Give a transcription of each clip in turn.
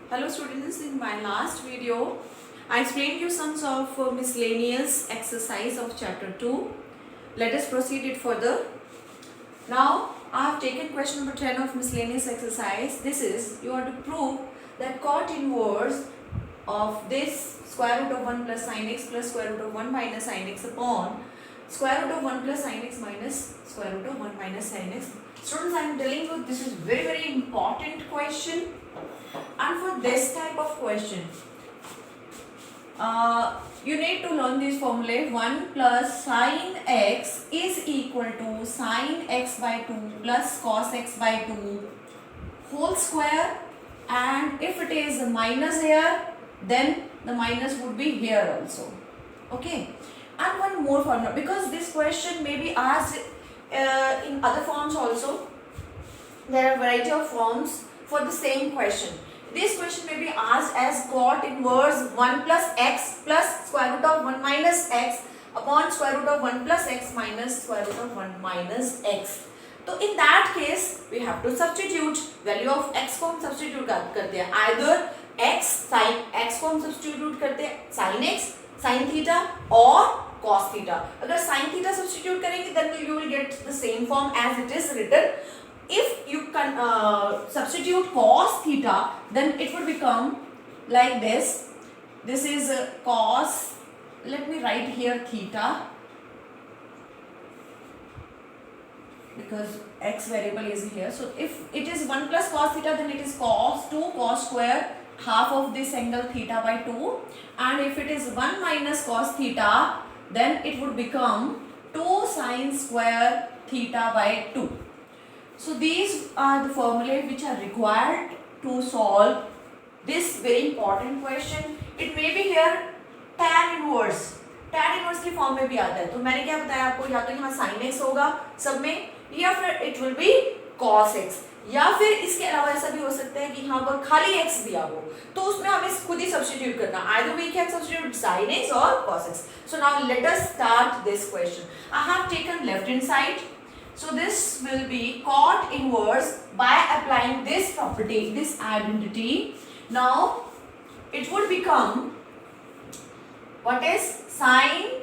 Hello students, in my last video I explained you some of miscellaneous exercise of chapter 2. Let us proceed it further. Now I have taken question number 10 of miscellaneous exercise. This is, you have to prove that cot inverse of this square root of 1 plus sin x plus square root of 1 minus sin x upon square root of 1 plus sin x minus square root of 1 minus sin x. Students, I am telling you this is very important question. And for this type of question, you need to learn this formula. 1 plus sin x is equal to sin x by 2 plus cos x by 2 whole square, and if it is minus here, then the minus would be here also. Okay. And one more formula, because this question may be asked in other forms also. There are variety of forms for the same question. This question may be asked as cot inverse 1 plus x plus square root of 1 minus x upon square root of 1 plus x minus square root of 1 minus x. So in that case we have to substitute value of x को हम substitute करते हैं. Either x sin x को हम substitute करते हैं sin x, sin theta or cos theta. अगर sin theta substitute करेंगे then you will get the same form as it is written. If you can substitute cos theta, then it would become like this. This is cos, let me write here theta, because x variable is here. So if it is 1 plus cos theta, then it is cos 2 cos square half of this angle theta by 2, and if it is 1 minus cos theta, then it would become 2 sin square theta by 2. So these are the formulae which are required to solve this very important question. It may be here tan inverse. Tan inverse की form में भी आता है. तो मैंने क्या बताया आपको, या तो यहाँ sin x होगा सब में, या फिर it will be cos x, या फिर इसके अलावा ऐसा भी हो सकता है कि यहाँ पर खाली x दिया हो, तो उसमें हमें खुद ही सब्स्टिट्यूट करना. Either we can substitute sin x or cos x. So now let us start this question. I have taken left hand side. So this will be cot inverse by applying this property, this identity. Now it would become, what is sin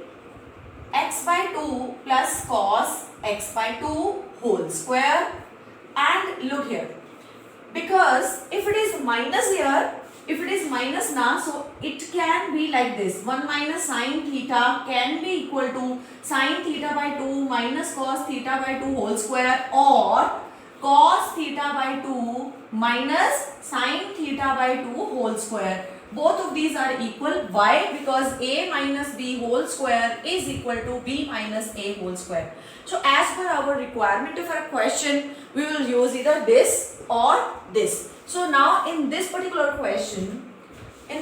x by 2 plus cos x by 2 whole square. And look here, because if it is minus here, if it is minus now, so it can be like this. 1 minus sin theta can be equal to sin theta by 2 minus cos theta by 2 whole square, or cos theta by 2 minus sin theta by 2 whole square. Both of these are equal. Why? Because a minus b whole square is equal to b minus a whole square. So as per our requirement for a question, we will use either this or this. So now in this particular question, I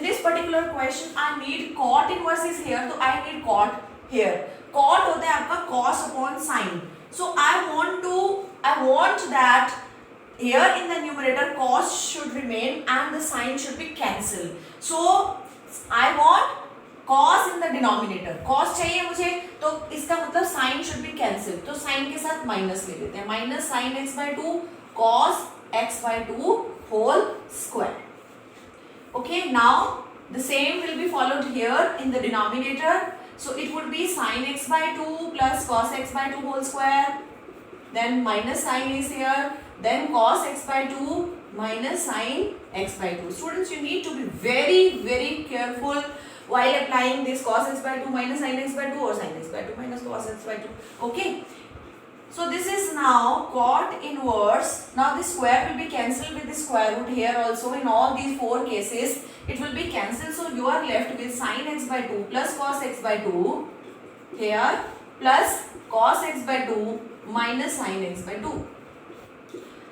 need cot inverse is here, so I need cot here. Cot होता है आपका cos upon sin. So I want that here in the numerator cos should remain and the sin should be cancelled. So I want cos in the denominator. Cos चाहिए मुझे, तो इसका मतलब sin should be cancelled. तो sin के साथ minus ले लेते हैं. Minus sin x by 2 cos x by 2 whole square. Okay, now the same will be followed here in the denominator. So it would be sin x by 2 plus cos x by 2 whole square. Then minus sin is here. Then cos x by 2 minus sin x by 2. Students, you need to be very careful while applying this cos x by 2 minus sin x by 2 or sin x by 2 minus cos x by 2. Okay. So this is now cot inverse. Now this square will be cancelled with the square root here also. In all these four cases, it will be cancelled. So you are left with sin x by 2 plus cos x by 2 here, plus cos x by 2 minus sin x by 2.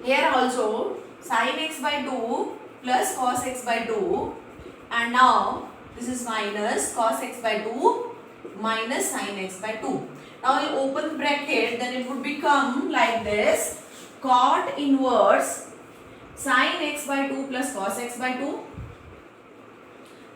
Here also sin x by 2 plus cos x by 2, and now this is minus cos x by 2 minus sin x by 2. Now you open bracket, then it would become like this: cot inverse sin x by 2 plus cos x by 2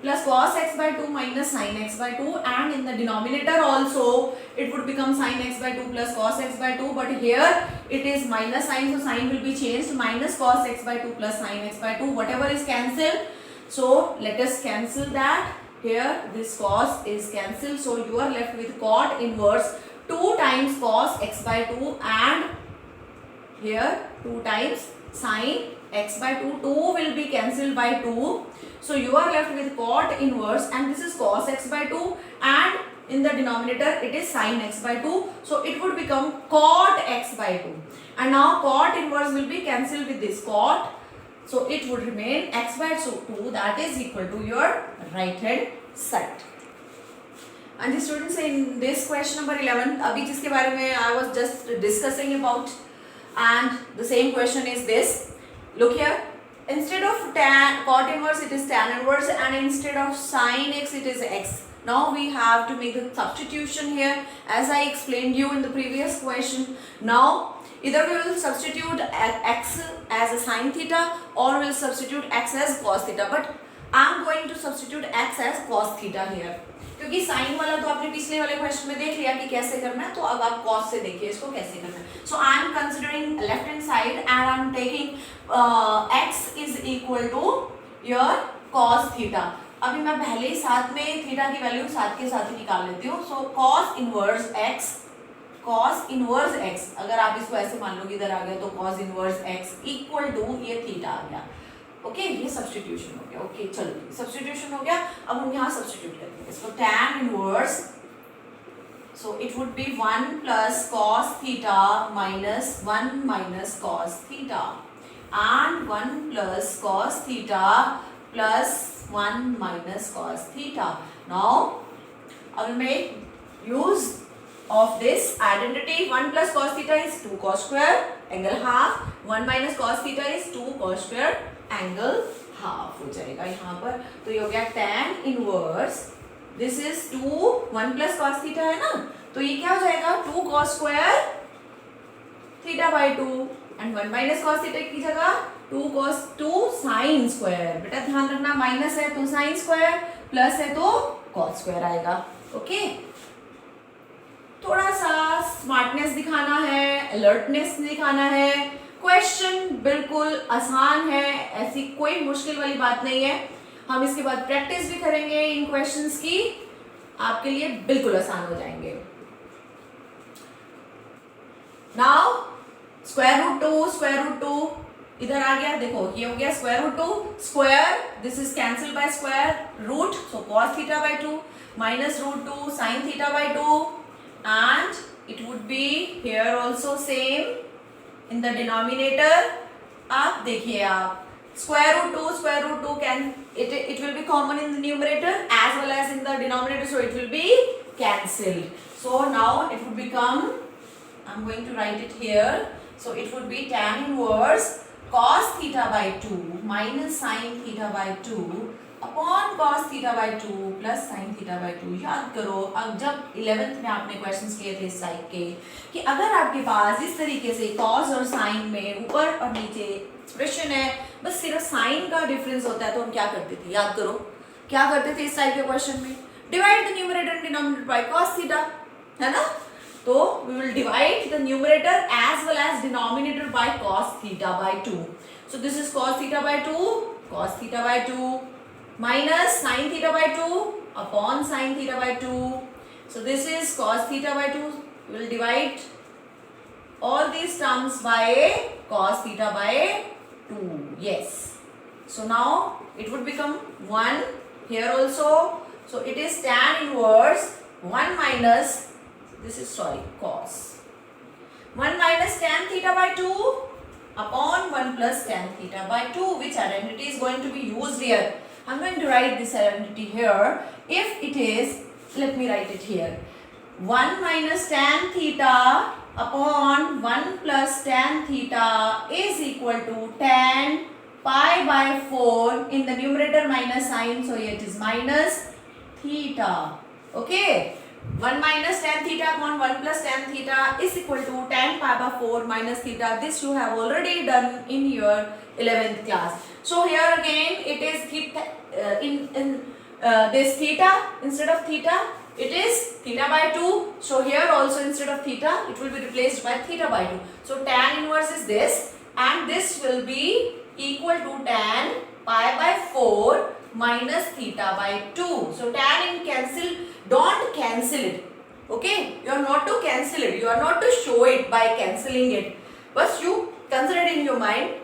plus cos x by 2 minus sin x by 2, and in the denominator also it would become sin x by 2 plus cos x by 2, but here it is minus sign, so sign will be changed, minus cos x by 2 plus sin x by 2, whatever is cancelled. So let us cancel that. Here this cos is cancelled. So you are left with cot inverse 2 times cos x by 2 and here 2 times sin x by 2. 2 will be cancelled by 2. So you are left with cot inverse and this is cos x by 2 and in the denominator it is sin x by 2. So it would become cot x by 2. And now cot inverse will be cancelled with this cot. So it would remain x by 2 that is equal to your right hand side. And the students in this question number 11, abhi jiske bare mein I was just discussing about, and the same question is this. Look here, instead of tan cot inverse it is tan inverse and instead of sin x it is x. Now we have to make the substitution here as I explained you in the previous question. Now either we will substitute x as a sin theta or we will substitute x as cos theta, but I am going to substitute x as cos theta here क्योंकि sign वाला तो आपने पिछले वाले question में देख लिया कि कैसे करना है, तो अब आप कॉस से देखिए इसको कैसे करना है. So I am considering left hand side and I am taking x is equal to your cos theta. अभी मैं पहले ही साथ में थीटा की वैल्यू साथ के साथ ही निकाल लेती हूँ. सो cos इनवर्स x अगर आप इसको ऐसे मान लो कि इधर आ गया तो cos inverse x equal to ये थीटा आ गया. ओके ये सब्स्टिट्यूशन हो गया. ओके चलो सब्स्टिट्यूशन हो गया. अब हम यहाँ सब्स्टिट्यूट करेंगे इसको. tan inverse, so it would be 1 plus cos theta minus 1 minus cos theta and 1 plus cos theta plus 1 minus cos theta. Now I will make use of this identity. 1 plus cos theta is 2 cos square angle half. 1 minus cos theta is 2 cos square angle half हो जाएगा यहाँ पर. तो ये हो गया tan inverse, this is 1 plus cos theta है ना, तो ये क्या हो जाएगा 2 cos square theta by 2 and 1 minus cos theta की जगह 2 sin square. बेटा ध्यान रखना माइनस है तो sin square, प्लस है तो cos square आएगा. ओके थोड़ा सा स्मार्टनेस दिखाना है, अलर्टनेस दिखाना है. क्वेश्चन बिल्कुल आसान है, ऐसी कोई मुश्किल वाली बात नहीं है. हम इसके बाद प्रैक्टिस भी करेंगे इन क्वेश्चंस की, आपके लिए बिल्कुल आसान हो जाएंगे. नाउ स्क्वायर रूट टू इधर आ गया. देखो ये हो गया square root 2 square, this is cancel by square root, so cos theta by 2 minus root 2 sin theta by 2 and it would be here also same in the denominator. आप देखिए आप square root 2 can it will be common in the numerator as well as in the denominator, so it will be cancelled. So now it would become, I'm going to write it here, so it would be tan inverse cos theta by 2 minus sin theta by 2 upon cos theta by 2 plus sin theta by 2. याद करो अब जब 11th में आपने questions किए थे इस type के कि अगर आपके पास इस तरीके से cos और sin में ऊपर और नीचे एक्सप्रेशन है, बस सिर्फ sin का डिफरेंस होता है, तो हम क्या करते थे, याद करो क्या करते थे इस टाइप के क्वेश्चन में, divide the numerator and denominator by cos theta, है ना. तो we will divide the numerator as well as denominator by cos theta by 2. So this is cos theta by 2 cos theta by 2 minus sin theta by 2 upon sin theta by 2. So this is cos theta by 2. We will divide all these terms by cos theta by 2. Yes. So now it would become 1 here also. So it is tan inverse 1 minus, this is cos 1 minus tan theta by 2 upon 1 plus tan theta by 2. Which identity is going to be used here? I'm going to write this identity here. If it is, let me write it here. 1 minus tan theta upon 1 plus tan theta is equal to tan pi by 4 in the numerator minus sign, so it is minus theta. Okay. 1 minus tan theta upon 1 plus tan theta is equal to tan pi by 4 minus theta. This you have already done in your 11th class. So here again it is theta, this theta instead of theta it is theta by 2. So here also instead of theta it will be replaced by theta by 2. So tan inverse is this and this will be equal to tan pi by 4 minus theta by 2. So tan in cancel, don't cancel it. Okay, you are not to cancel it, you are not to show it by cancelling it, but you consider it in your mind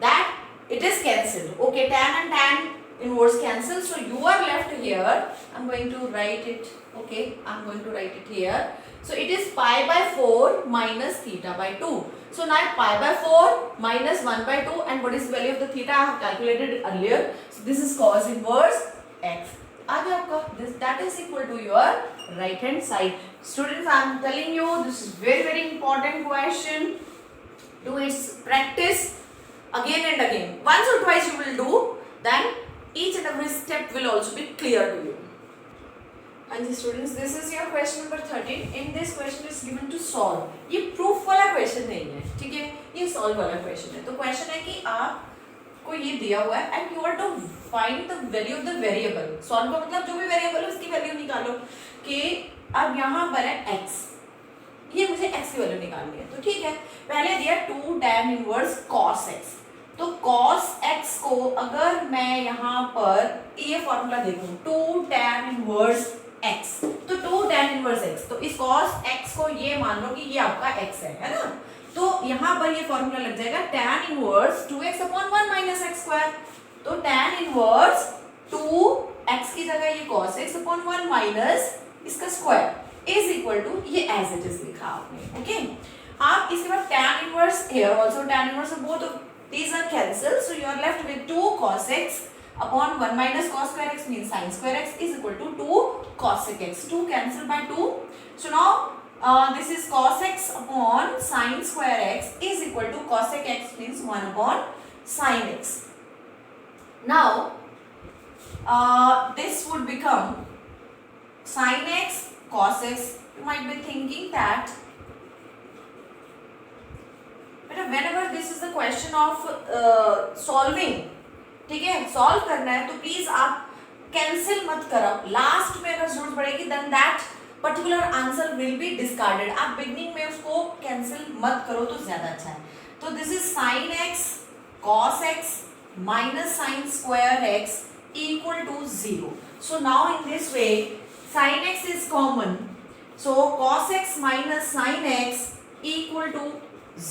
that it is cancelled. Okay, tan and tan inverse cancel, so you are left here. I'm going to write it. Okay, I'm going to write it here. So it is pi by 4 minus theta by 2. So now pi by 4 minus 1 by 2, and what is the value of the theta? I have calculated earlier. So this is cos inverse x. आगे आपका this that is equal to your right hand side. Students, I am telling you, this is very important question. Do its practice again and again. Once or twice you will do, then each and every step will also be clear to you. And students, this is your question number 13. In this question is given to solve. ये proof वाला question नहीं है, ठीक है? ये solve वाला question है. तो question है कि आपको ये दिया हुआ है and you are to find the value of the variable. Solve का मतलब जो भी variable है उसकी value निकालो. कि अब यहाँ पर है x. ये मुझे x की value निकालनी है. तो ठीक है. पहले दिया 2 tan inverse cos x. तो cos x को अगर मैं यहाँ पर ये फॉर्मूला देखूं 2 tan inverse x, तो 2 tan inverse x, तो इस cos x को ये मान लो कि ये आपका x है ना? तो यहाँ पर ये फॉर्मूला लग जाएगा tan inverse 2x upon 1 minus x square. तो tan inverse 2x की जगह ये cos x upon 1 minus इसका स्क्वायर is equal to ये as it is लिखा आपने. ओके, आप इसके बाद tan inverse here also tan inverse of both of these are cancelled, so you are left with 2 cos x upon 1 minus cos square x means sin square x is equal to 2 cosec x. 2 cancelled by 2. So now this is cos x upon sin square x is equal to cosec x means 1 upon sin x. Now this would become sin x cos x. You might be thinking that whenever this is the question of solving, ठीक है, solve करना है तो please आप cancel मत करो. Last में अगर जरूरत पड़ेगी then that particular answer will be discarded. आप बिगनिंग में उसको कैंसिल मत करो तो ज्यादा अच्छा है. तो this is sin x cos x minus sin square x equal to 0. So now in this way sin x is common, so cos x minus sin x equal to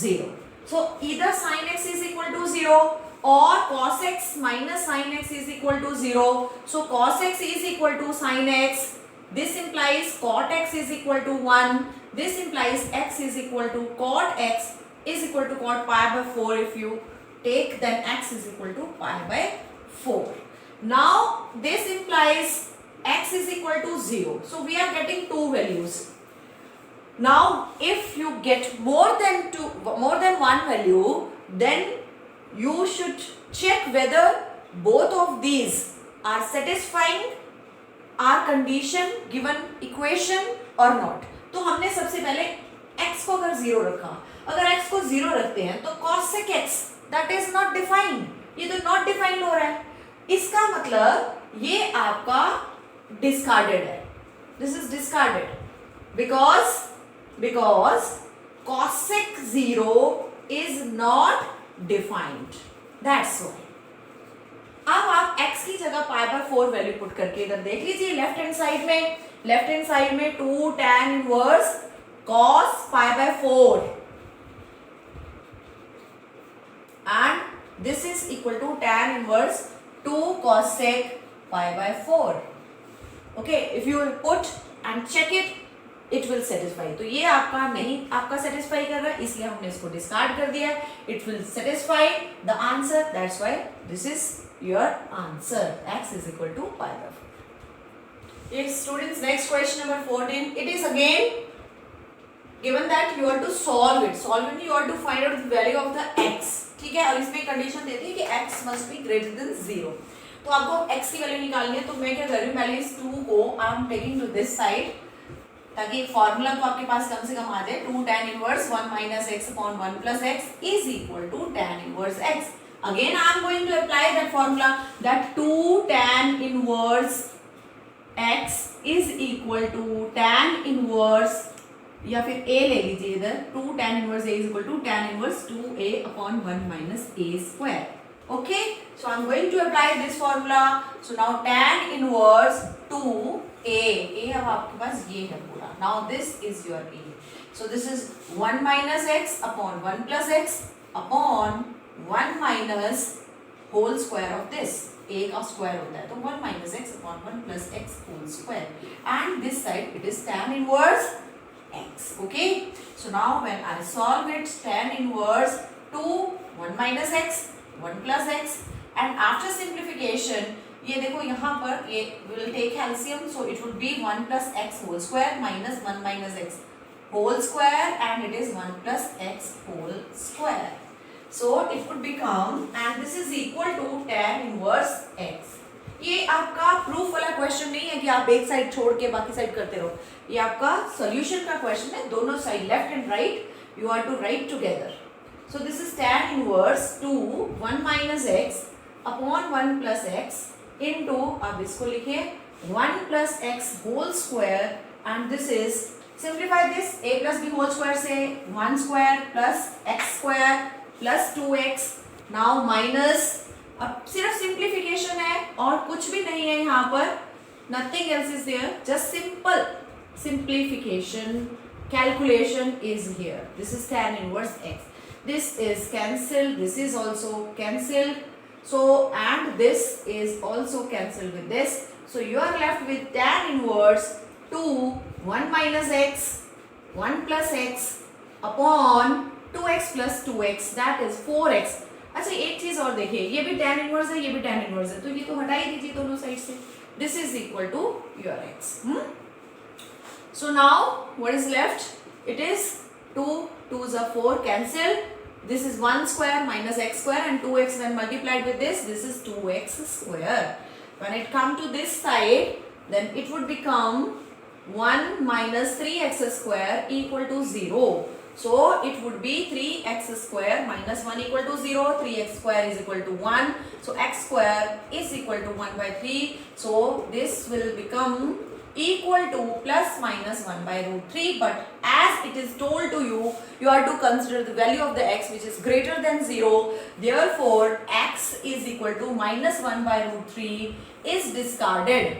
0. So either sin x is equal to 0 or cos x minus sin x is equal to 0. So cos x is equal to sin x. This implies cot x is equal to 1. This implies x is equal to cot x is equal to cot pi by 4. If you take, then x is equal to pi by 4. Now this implies x is equal to 0. So we are getting two values. Now if you get more than one value, then you should check whether both of these are satisfying our condition given equation or not. तो हमने सबसे पहले x को अगर 0 रखा, अगर x को 0 रखते हैं तो cosec x that is not defined, ये तो not defined हो रहा है. इसका मतलब ये आपका discarded है. This is discarded because cosec 0 is not defined. That's why. अब आप x की जगह pi by 4 वैल्यू पुट करके इधर देख लीजिए लेफ्ट हैंड साइड में 2 tan inverse cos pi by 4 and this is equal to tan inverse 2 cosec pi by 4. Okay, if you put and check it, it will satisfy. तो ये आपका नहीं आपका satisfy कर रहा है, इसलिए हमने इसको discard कर दिया. It will satisfy the answer. That's why this is your answer. X is equal to pi by 4. Yes, students, next question number 14. It is again given that you are to solve it. Solve it, you are to find out the value of the x. ठीक है, और इसमें condition देती है कि x must be greater than 0. तो आपको x की वैल्यू निकालनी है. तो मैं क्या कर रही हूँ, पहले इस 2 को I am taking to this side ताकि फॉर्मूला तो आपके पास कम से कम आ जाए. 2 tan inverse 1 minus x upon 1 plus x is equal to tan inverse x. Again I am going to apply that formula that 2 tan inverse x is equal to tan inverse, या फिर a ले लीजिए इधर, 2 tan inverse a is equal to tan inverse 2a upon 1 minus a square. Okay, so I'm going to apply this formula. So now tan inverse 2a, अब आपके पास ये है पूरा. Now this is your a. So this is 1 minus x upon 1 plus x upon 1 minus whole square of this. a का square होता है तो 1 minus x upon 1 plus x whole square. And this side it is tan inverse x. Okay, so now when I solve it, tan inverse 2 1 minus x 1 plus x, and after simplification ये देखो यहाँ पर ये will take LCM, so it would be 1 plus x whole square minus 1 minus x whole square, and it is 1 plus x whole square. So it would become, and this is equal to tan inverse x. ये आपका proof वाला question नहीं है कि आप एक side छोड़ के बाकी साइड करते रहो. ये आपका सॉल्यूशन का क्वेश्चन है. दोनों side left and right you are to write together. So this is tan inverse 2 1 minus x upon 1 plus x into, अब इसको लिखिए 1 plus x whole square, and this is, simplify this, a plus b whole square से 1 square plus x square plus 2x. now minus, अब सिर्फ simplification है और कुछ भी नहीं है यहाँ पर, nothing else is there, just simple simplification, calculation is here. This is tan inverse x. This is cancelled, this is also cancelled, so and this is also cancelled with this. So you are left with tan inverse 2 1 minus x 1 plus x upon 2x plus 2x, that is 4x. अच्छा एक चीज और देखिए, ये भी tan inverse है, ये भी tan इनवर्स है, तो ये तो हटा ही दीजिए दोनों साइड से. This is equal to your x. So now what is left? It is 2 2s are 4, cancel. This is 1 square minus x square, and 2x when multiplied with this is 2x square. When it come to this side, then it would become 1 minus 3x square equal to 0. So it would be 3x square minus 1 equal to 0. 3x square is equal to 1. So x square is equal to 1 by 3. So this will become equal to plus minus 1 by root 3. But as it is told to you, you are to consider the value of the x which is greater than 0. Therefore x is equal to minus 1 by root 3 is discarded.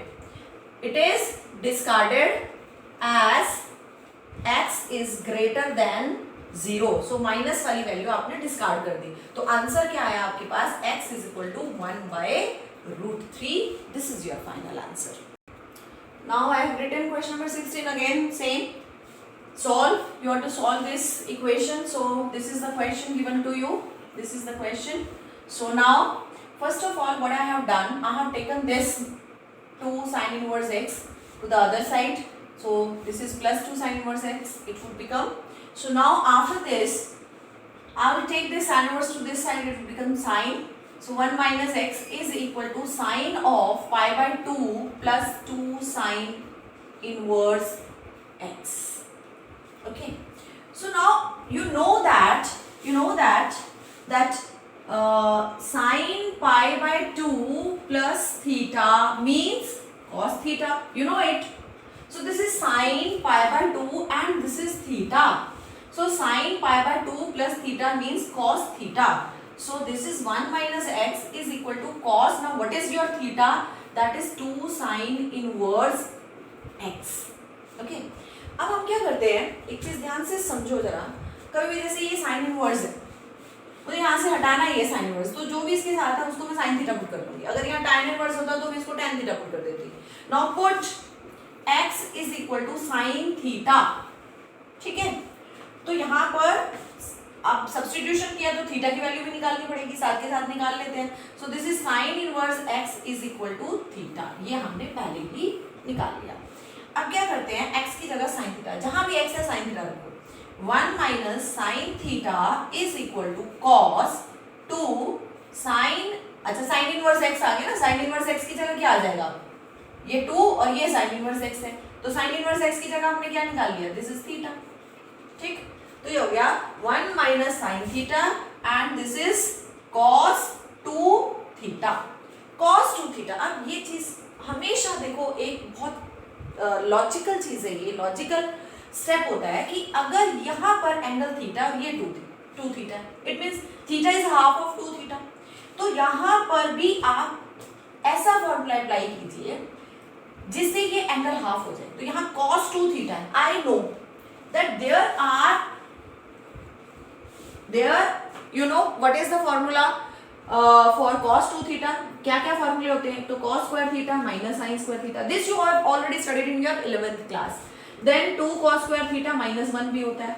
It is discarded as x is greater than 0. So minus वाली value आपने discard कर दी. तो answer क्या आया आपके पास? x is equal to 1 by root 3. This is your final answer. Now I have written question number 16 again. Same. Solve. You have to solve this equation. So this is the question given to you. This is the question. So now first of all what I have done, I have taken this 2 sin inverse x to the other side. So this is plus 2 sin inverse x, it would become. So now after this I will take this sin inverse to this side, it will become sine. So 1 minus x is equal to sine of pi by 2 plus 2 sine inverse x. Okay, so now you know that sine pi by 2 plus theta means cos theta. You know it. So this is sine pi by 2 and this is theta. So sine pi by 2 plus theta means cos theta. So this is 1 minus x is equal to cos. Now what is your theta? That is 2 sine inverse x. Okay. अब हम क्या करते हैं, एक चीज ध्यान से समझो जरा. कभी भी जैसे ये साइन इनवर्स है, मुझे यहाँ से हटाना है ये साइन इनवर्स, तो जो भी इसके साथ है उसको मैं साइन थीटा पुट कर दूंगी. अगर यहाँ tan इनवर्स होता तो मैं इसको tan थीटा पुट कर देती. Now put x is equal to sin theta. ठीक है, तो यहाँ पर अब सब्स्टिट्यूशन किया तो थीटा की वैल्यू भी निकालनी पड़ेगी, साथ के साथ निकाल लेते हैं. So this is sine inverse x is equal to theta. ये हमने पहले ही निकाल लिया. अब क्या करते हैं, x की जगह साइन थीटा, जहां भी x है साइन थीटा रखो. 1 minus sine theta is equal to cos 2 sine, अच्छा साइन इनवर्स x आ गया ना, साइन इनवर्स x की जगह क्या आ जाएगा, ये 2 और ये साइन इनवर्स x है, तो साइन इनवर्स x की जगह हमने क्या निकाल लिया, दिस इज थीटा. ठीक, तो ये हो गया 1 minus sine theta and this is cos 2 theta. cos 2 theta. अब ये चीज हमेशा देखो, एक बहुत लॉजिकल चीज है, ये लॉजिकल स्टेप होता है कि अगर यहाँ पर एंगल थीटा, ये 2 theta, it means theta is half of 2 theta. तो यहाँ पर भी आप ऐसा फॉर्मूला अप्लाई कीजिए जिससे ये एंगल हाफ हो जाए। तो यहाँ cos 2 थीटा है, I know that you know what is the formula for cos 2 theta? क्या क्या फॉर्मूले होते हैं? तो cos square theta minus sin square theta, this you have already studied in your 11th class. Then 2 cos square theta minus 1 भी होता है,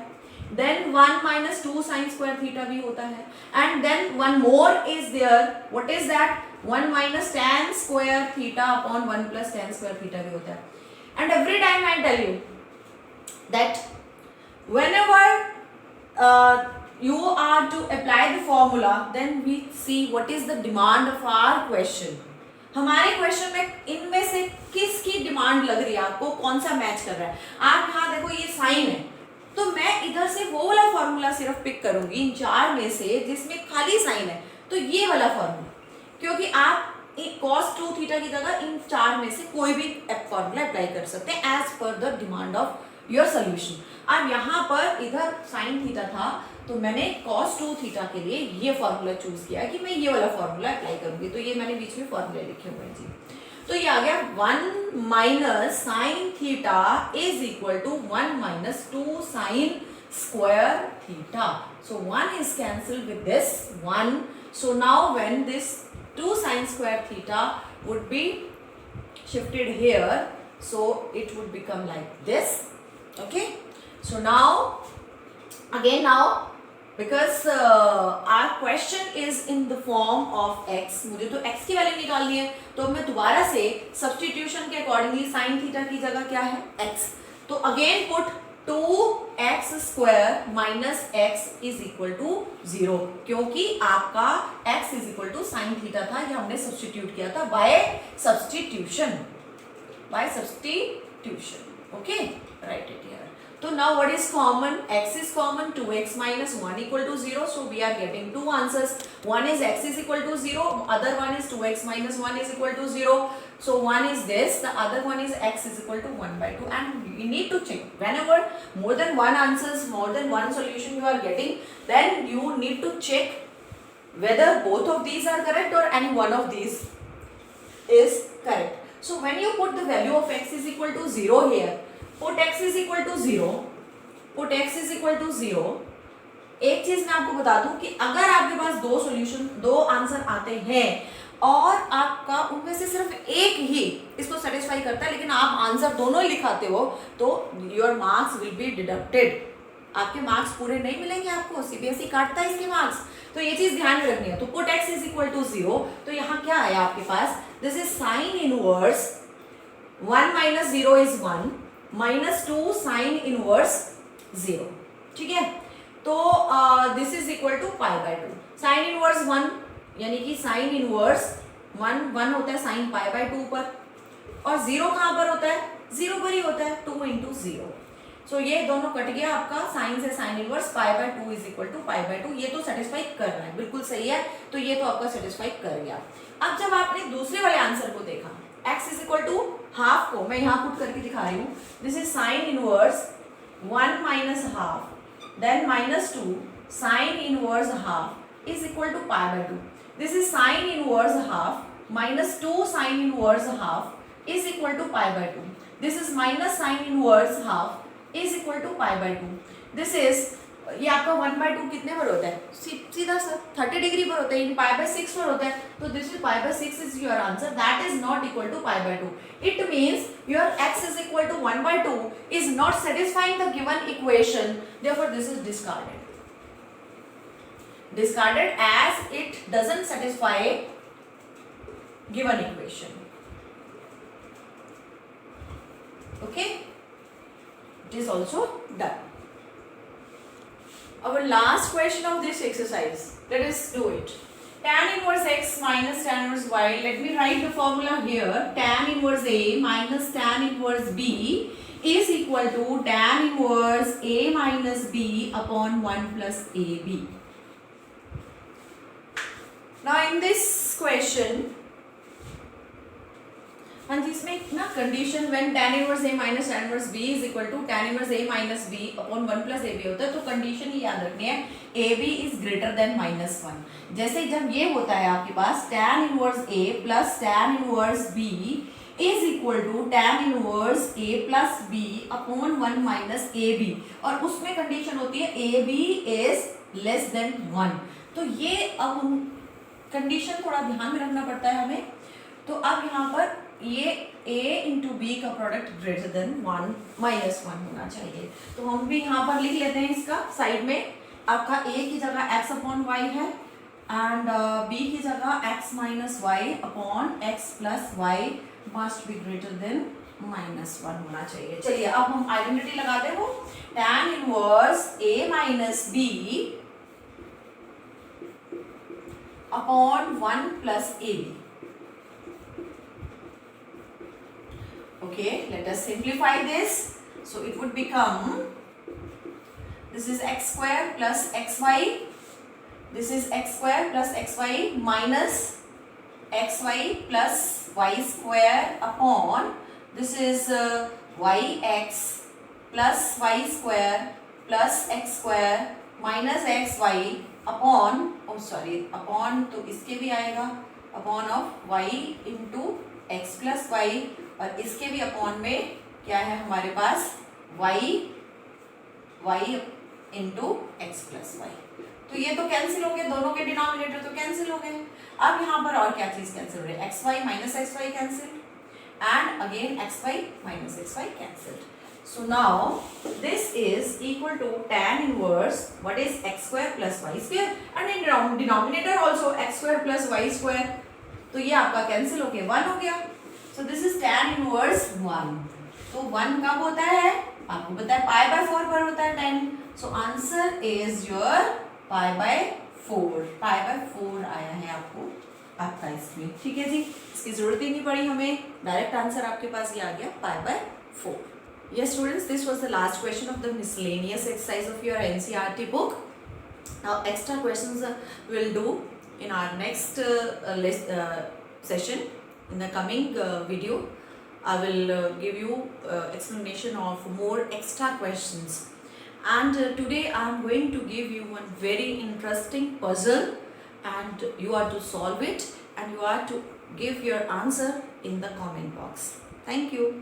then 1 minus 2 sin square theta भी होता है, and then one more is there. What is that? 1 minus tan square theta upon 1 plus tan square theta भी होता है. And every time I tell you that whenever you are to apply the formula, then we see what is the demand of our question. हमारे question में इनमें से किसकी demand लग रही है आपको, कौन सा मैच कर रहा है. आप यहाँ देखो ये साइन है, तो मैं इधर से वो वाला फॉर्मूला सिर्फ पिक करूंगी इन चार में से जिसमें खाली साइन है, तो ये वाला फॉर्मूला, क्योंकि आप cos 2 थीटा की जगह इन चार में से कोई भी फॉर्मूला अप्लाई कर सकते हैं as per the demand of your solution. अब यहाँ पर इधर साइन थीटा था, तो मैंने cos 2 थीटा के लिए ये फॉर्मूला चूज किया कि मैं ये वाला फॉर्मूला अप्लाई करूंगी. तो ये मैंने बीच में फॉर्मूले लिखे हुए हैं जी. तो ये आ गया 1 minus sine theta is equal to 1 minus 2 sine square theta. So 1 is cancelled with this 1. So now when this 2 sin square theta would be shifted here, so it would become like this. Okay, so now again because our question is in the form of x, मुझे तो x की value निकालनी है, तो मैं दोबारा से substitution के अकॉर्डिंगली sin थीटा की जगह क्या है x. तो again put 2x square minus x is equal to 0, क्योंकि आपका x is equal to sine theta था, ये हमने सब्स्टिट्यूट किया था by substitution. Okay, write it here. तो now what is common? X is common. 2x minus 1 equal to 0. So we are getting two answers. One is x is equal to 0. Other one is 2x minus 1 is equal to 0. So one is this. The other one is x is equal to 1 by 2. And we need to check. Whenever more than one answers, more than one solution you are getting, then you need to check whether both of these are correct or any one of these is correct. So when you put the value of x is equal to 0 here, put x is equal to 0, put x is equal to 0. एक चीज मैं आपको बता दूं कि अगर आपके पास दो आंसर आते हैं और आपका उनमें से सिर्फ एक ही इसको सेटिस्फाई करता है, लेकिन आप आंसर दोनों ही लिखाते हो, तो your marks will be deducted. आपके मार्क्स पूरे नहीं मिलेंगे आपको, सीबीएसई काटता है इसके मार्क्स. तो ये चीज ध्यान में रखनी है. तो put x is equal to 0. तो यहाँ क्या आया आपके पास? This is sine inverse 1 minus 0 is 1 minus 2 sine inverse 0. ठीक है, तो this is equal to pi by 2. Sine inverse 1 यानी कि साइन इनवर्स 1 होता है साइन पाई बाय 2 पर, और 0 कहाँ पर होता है? 0 पर ही होता है, 2 इंटू 0. सो ये दोनों कट गया आपका. साइन से sine inverse pi by 2 is equal to pi by 2. ये तो सेटिस्फाई कर रहा है, बिल्कुल सही है. तो ये तो आपका सेटिस्फाई कर गया. अब जब आपने दूसरे वाले आंसर को देखा, x is equal to half को मैं यहाँ पुट करके दिखा रही हूँ. This is sine inverse 1 minus half, then minus 2 sine inverse half is equal to pi by 2. This is sine inverse half minus 2 sine inverse half is equal to pi by 2. This is minus sine inverse half is equal to pi by 2. This is, ये आपका 1 by 2 कितने पर होता है? सीधा सा 30 degree पर होता है, पाई बाय 6 पर होता है. तो this is pi by 6 is your answer. That is not equal to pi by 2. It means your x is equal to 1 by 2 is not satisfying the given equation. Therefore this is discarded. Discarded as it doesn't satisfy given equation. Okay, it is also done. Our last question of this exercise, let us do it. Tan inverse x minus tan inverse y. Let me write the formula here. Tan inverse a minus tan inverse b is equal to tan inverse a minus b upon 1 plus ab. Now in this question, हाँ जी इसमें एक ना condition when tan inverse a minus tan inverse b is equal to tan inverse a minus b upon 1 plus ab होता है, तो condition ही याद रखनी है ab इज ग्रेटर देन -1। जैसे जब ये होता है आपके पास tan inverse a plus tan inverse b is equal to tan inverse a plus b upon 1 minus ab, और उसमें कंडीशन होती है ab इज लेस देन 1। तो ये अब हम कंडीशन थोड़ा ध्यान में रखना पड़ता है हमें। तो अब यहाँ पर ये a इंटू बी का प्रोडक्ट ग्रेटर देन 1 माइनस 1 होना चाहिए। तो हम भी यहाँ पर लिख लेते हैं इसका साइड में, आपका a की जगह x अपॉन y है एंड b की जगह x minus y upon x plus y must be greater than -1 होना चाहिए। चलिए अब हम आइडेंटिटी लगाते हो, tan inverse a minus b upon 1 plus ab. Okay, let us simplify this. So it would become, this is x square plus xy, this is x square plus xy minus xy plus y square upon, this is yx plus y square plus x square minus xy upon, oh sorry upon तो इसके भी आएगा, upon of y into x plus y, और इसके भी upon में क्या है हमारे पास y into x plus y. तो ये तो कैंसिल हो गए, दोनों के डिनोमिनेटर तो कैंसिल हो गए। अब यहाँ पर और क्या चीज कैंसिल हो रही है, x y minus x y cancel and again x y minus x y cancel. So now this is equal to tan inverse what is x square plus y square and in denominator also x square plus y square, तो ये आपका cancel होके 1 हो गया। So this is tan inverse 1। तो 1 कब होता है आपको पता है, पाई बाय 4 पर होता है tan। So answer is your pi by 4, pi by 4 आया है आपको आपका इसमें, ठीक है जी, इसकी जरूरत ही नहीं पड़ी हमें, डायरेक्ट आंसर आपके पास ये आ गया pi by 4। Yes students, this was the last question of the miscellaneous exercise of your NCERT book. Now extra questions we'll do in our next session. In the coming video, I will give you explanation of more extra questions. And today I am going to give you one very interesting puzzle, and you are to solve it and you are to give your answer in the comment box. Thank you.